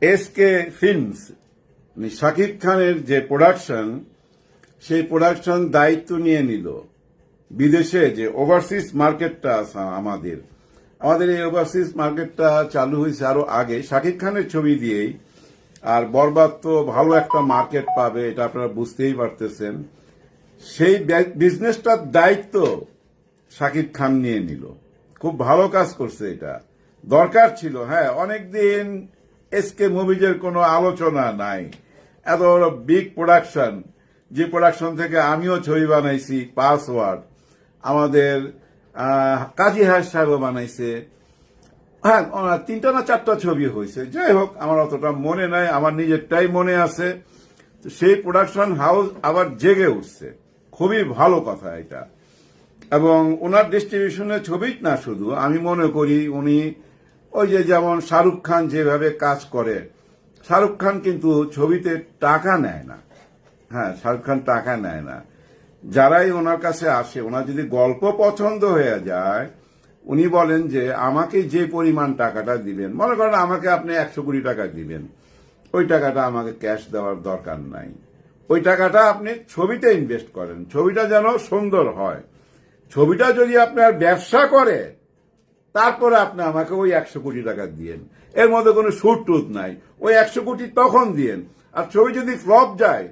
SK films Shakib খানের যে production, সেই প্রোডাকশন দায়িত্ব নিয়ে নিল বিদেশে যে ওভারসিজ মার্কেটটা আছে আমাদের এই ওভারসিজ মার্কেটটা চালু হয়েছে আরো আগে শাকিব খানের ছবি দিয়েই। আর বরবাদ তো ভালো একটা মার্কেট পাবে, এটা আপনারা বুঝতেই পারতেছেন। সেই বিজনেসটার দায়িত্ব শাকিব খান নিয়ে নিল। খুব ভালো কাজ করছে, এটা দরকার ছিল। হ্যাঁ, অনেকদিন এসকে মুভিজের কোনো আলোচনা নাই, এত বড় বিগ প্রোডাকশন, যে প্রোডাকশন থেকে আমিও ছবি বানাইছি, পাসওয়ার্ড আমাদের কাজী হায়াত সাহেবও বানাইছে। হ্যাঁ, 3টা না 4টা ছবি হয়েছে, যাই হোক আমার অতটা মনে নাই, আমার নিজেরটাই মনে আছে। তো সেই প্রোডাকশন হাউস আবার জেগে উঠছে, খুবই ভালো কথা এটা। এবং ওনার ডিস্ট্রিবিউশনের ছবি না শুধু, আমি মনে করি উনি ওই যে যেমন শাহরুখ খান যেভাবে কাজ করে, শাহরুখ খান কিন্তু ছবিতে টাকা নেয় না। হ্যাঁ, শাহরুখ খান টাকা নেয় না। যারাই ওনার কাছে আসে, ওনার যদি গল্প পছন্দ হয়ে যায়, উনি বলেন যে আমাকে যে পরিমাণ টাকাটা দিবেন, মনে করেন আমাকে আপনি 100 কোটি টাকা দিবেন, ওই টাকাটা আমাকে ক্যাশ দেওয়ার দরকার নাই, ওই টাকাটা আপনি ছবিতে ইনভেস্ট করেন, ছবিটা যেন সুন্দর হয়। ছবিটা যদি আপনার ব্যবসা করে, তারপরে আপনি আমাকে ওই 100 কোটি টাকা দিয়েন, এর মধ্যে কোনো সুট টুট নাই, ওই 100 কোটি তখন দিয়েন। আর ছবি যদি ফ্লপ যায়,